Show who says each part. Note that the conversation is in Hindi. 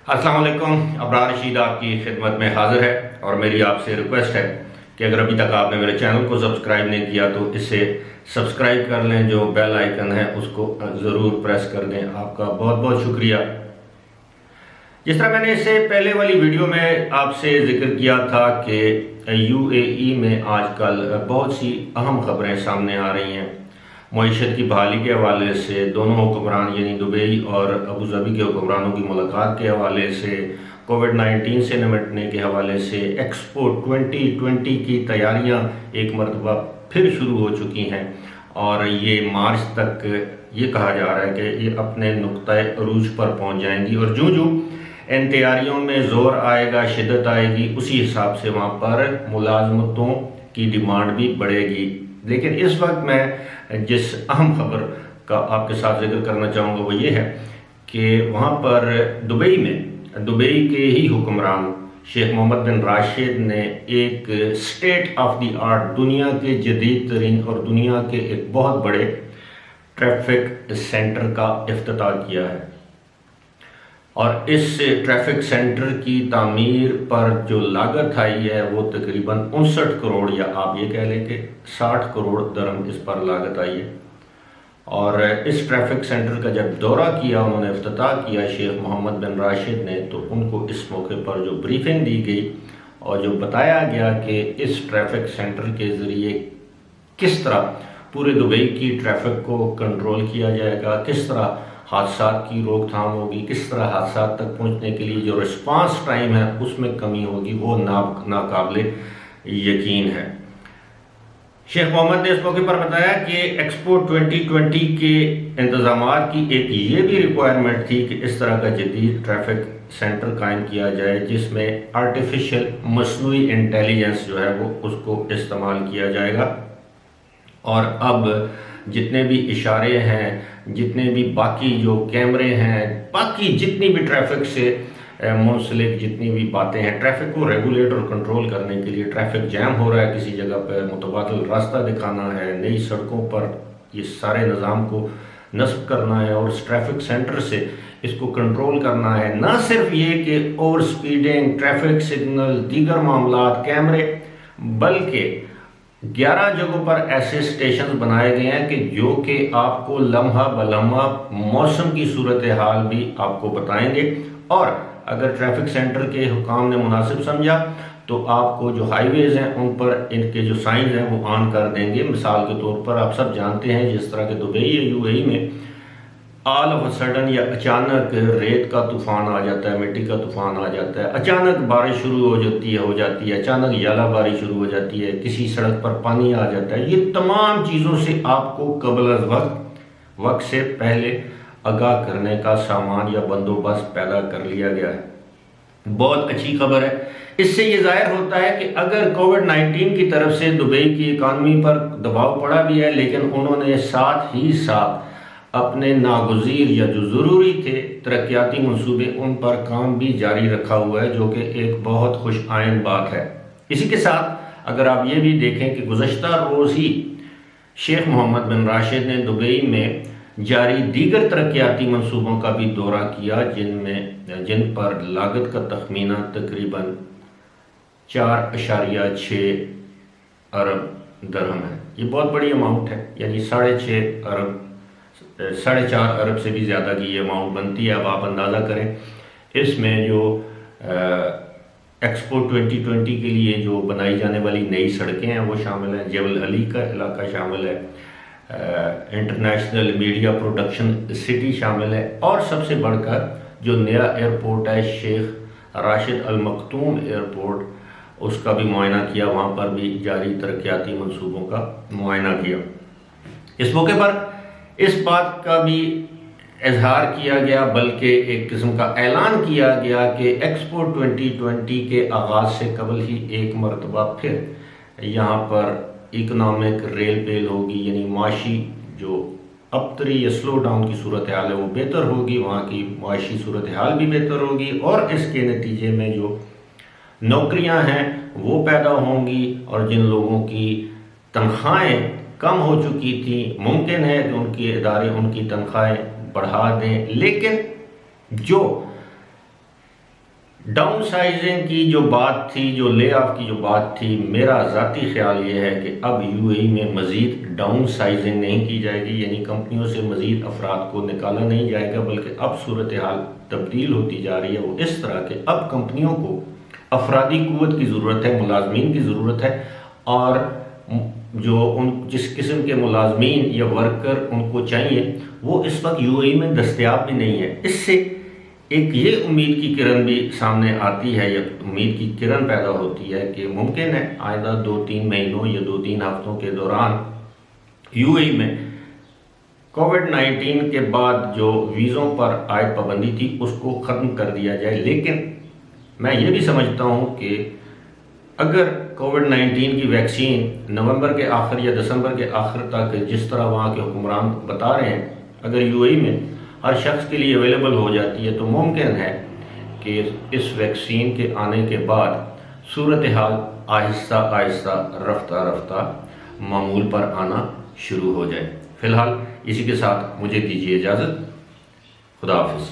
Speaker 1: अस्सलाम वालेकुम। अबरार रशीद आपकी खिदमत में हाजिर है और मेरी आपसे रिक्वेस्ट है कि अगर अभी तक आपने मेरे चैनल को सब्सक्राइब नहीं किया तो इसे सब्सक्राइब कर लें, जो बेल आइकन है उसको ज़रूर प्रेस कर दें। आपका बहुत बहुत शुक्रिया। जिस तरह मैंने इससे पहले वाली वीडियो में आपसे जिक्र किया था कि यूएई में आजकल बहुत सी अहम खबरें सामने आ रही हैं। मईशत की बहाली के हवाले से दोनों हुक्मरान यानी दुबई और अबू धाबी के हुक्मरानों की मुलाकात के हवाले से, कोविड-19 से निपटने के हवाले से, एक्सपो 2020 की तैयारियां एक मरतबा फिर शुरू हो चुकी हैं और ये मार्च तक ये कहा जा रहा है कि ये अपने नुक्ता अरूज पर पहुंच जाएंगी और जो जो इन तैयारियों में ज़ोर आएगा, शिद्दत आएगी, उसी हिसाब से वहाँ पर मुलाजमतों की डिमांड भी बढ़ेगी। लेकिन इस वक्त मैं जिस अहम खबर का आपके साथ जिक्र करना चाहूँगा वो ये है कि वहाँ पर दुबई के ही हुक्मरान शेख मोहम्मद बिन राशिद ने एक स्टेट ऑफ द आर्ट, दुनिया के जदीद तरीन और दुनिया के एक बहुत बड़े ट्रैफिक सेंटर का इफ्तिताह किया है। और इस ट्रैफिक सेंटर की तामीर पर जो लागत आई है वो तकरीबन 59 करोड़ या आप ये कह लें कि 60 करोड़ दरम इस पर लागत आई है। और इस ट्रैफिक सेंटर का जब दौरा किया, उन्होंने इफ्तिताह किया शेख मोहम्मद बिन राशिद ने, तो उनको इस मौके पर जो ब्रीफिंग दी गई और जो बताया गया कि इस ट्रैफिक सेंटर के ज़रिए किस तरह पूरे दुबई की ट्रैफिक को कंट्रोल किया जाएगा, किस तरह हादसात की रोकथाम होगी, किस तरह हादसात तक पहुंचने के लिए जो रिस्पांस टाइम है उसमें कमी होगी, वो नाकाबिले यकीन है। शेख मोहम्मद ने इस मौके पर बताया कि एक्सपो 2020 के इंतजामात की एक ये भी रिक्वायरमेंट थी कि इस तरह का जदीद ट्रैफिक सेंटर कायम किया जाए जिसमें आर्टिफिशियल मसनूई इंटेलिजेंस जो है वो उसको इस्तेमाल किया जाएगा। और अब जितने भी इशारे हैं, जितने भी बाकी जो कैमरे हैं, बाकी जितनी भी ट्रैफिक से मुंसलिक जितनी भी बातें हैं, ट्रैफिक को रेगुलेट और कंट्रोल करने के लिए, ट्रैफिक जैम हो रहा है किसी जगह पर, मुतबादल रास्ता दिखाना है, नई सड़कों पर ये सारे निज़ाम को नस्ब करना है और इस ट्रैफिक सेंटर से इसको कंट्रोल करना है। ना सिर्फ ये कि ओवर स्पीडिंग, ट्रैफिक सिग्नल, दीगर मामला, कैमरे, बल्कि 11 जगहों पर ऐसे स्टेशन बनाए गए हैं कि जो कि आपको लम्हा बलम्हा मौसम की सूरत हाल भी आपको बताएंगे और अगर ट्रैफिक सेंटर के हुकाम ने मुनासिब समझा तो आपको जो हाईवेज हैं उन पर इनके जो साइन हैं वो ऑन कर देंगे। मिसाल के तौर पर आप सब जानते हैं जिस तरह के दुबई या यूएई में ऑल ऑफ सडन या अचानक रेत का तूफान आ जाता है, मिट्टी का तूफान आ जाता है, अचानक बारिश शुरू हो जाती है, अचानक यालाबारी शुरू हो जाती है, किसी सड़क पर पानी आ जाता है। ये तमाम चीज़ों से आपको कबल वक्त से पहले आगाह करने का सामान या बंदोबस्त पैदा कर लिया गया है। बहुत अच्छी खबर है। इससे ये जाहिर होता है कि अगर कोविड-19 की तरफ से दुबई की इकानमी पर दबाव पड़ा भी है, लेकिन उन्होंने साथ ही साथ अपने नागुज़ीर या जो ज़रूरी थे तरक्याती मंसूबे उन पर काम भी जारी रखा हुआ है, जो कि एक बहुत खुश आइंद बात है। इसी के साथ अगर आप ये भी देखें कि गुज़श्ता रोज़ ही शेख मोहम्मद बिन राशिद ने दुबई में जारी दीगर तरक्याती मंसूबों का भी दौरा किया जिन पर लागत का तखमीना तकरीबन 4.6 अरब दरहम है। ये बहुत बड़ी अमाउंट है, यानी 4.5 अरब से भी ज़्यादा की ये अमाउंट बनती है। अब आप अंदाज़ा करें इसमें जो एक्सपो 2020 के लिए जो बनाई जाने वाली नई सड़कें हैं वो शामिल हैं, जबल अली का इलाका शामिल है, इंटरनेशनल मीडिया प्रोडक्शन सिटी शामिल है और सबसे बढ़कर जो नया एयरपोर्ट है शेख राशिद अल मखतूम एयरपोर्ट, उसका भी मुआयना किया, वहाँ पर भी जारी तरक्याती मंसूबों का मुआयना किया। इस मौके पर इस बात का भी इजहार किया गया, बल्कि एक किस्म का ऐलान किया गया कि एक्सपो 2020 के आगाज़ से कबल ही एक मरतबा फिर यहाँ पर इकनॉमिक रेल पेल होगी, यानी माशी जो अबतरी या स्लो डाउन की सूरत हाल है वो बेहतर होगी, वहाँ की माशी सूरत हाल भी बेहतर होगी और इसके नतीजे में जो नौकरियां हैं वो पैदा होंगी और जिन लोगों की तनख्वाहें कम हो चुकी थी मुमकिन है कि उनके इदारे उनकी तनख्वाहें बढ़ा दें। लेकिन जो डाउन साइजिंग की जो बात थी, जो ले ऑफ की जो बात थी, मेरा ज़ाती ख्याल ये है कि अब यूएई में मज़ीद डाउन साइजिंग नहीं की जाएगी, यानी कंपनियों से मज़ीद अफराद को निकाला नहीं जाएगा, बल्कि अब सूरत हाल तब्दील होती जा रही है वो इस तरह के अब कंपनियों को अफरादी क़ुव्वत की ज़रूरत है, मुलाजमीन की ज़रूरत है, और जो उन जिस किस्म के मुलाजमीन या वर्कर उनको चाहिए वो इस वक्त यूएई में दस्तयाब भी नहीं है। इससे एक ये उम्मीद की किरण भी सामने आती है, या उम्मीद की किरण पैदा होती है कि मुमकिन है आइंदा 2-3 महीनों या 2-3 हफ्तों के दौरान यूएई में कोविड-19 के बाद जो वीज़ों पर आयद पाबंदी थी उसको ख़त्म कर दिया जाए। लेकिन मैं ये भी समझता हूँ कि अगर कोविड-19 की वैक्सीन नवंबर के आखिर या दिसंबर के आखिर तक, जिस तरह वहाँ के हुक्मरान बता रहे हैं, अगर यूएई में हर शख्स के लिए अवेलेबल हो जाती है तो मुमकिन है कि इस वैक्सीन के आने के बाद सूरत हाल आहिस्ता आहिस्ता रफ्ता रफ्ता मामूल पर आना शुरू हो जाए। फ़िलहाल इसी के साथ मुझे दीजिए इजाज़त। खुदा हाफिज़।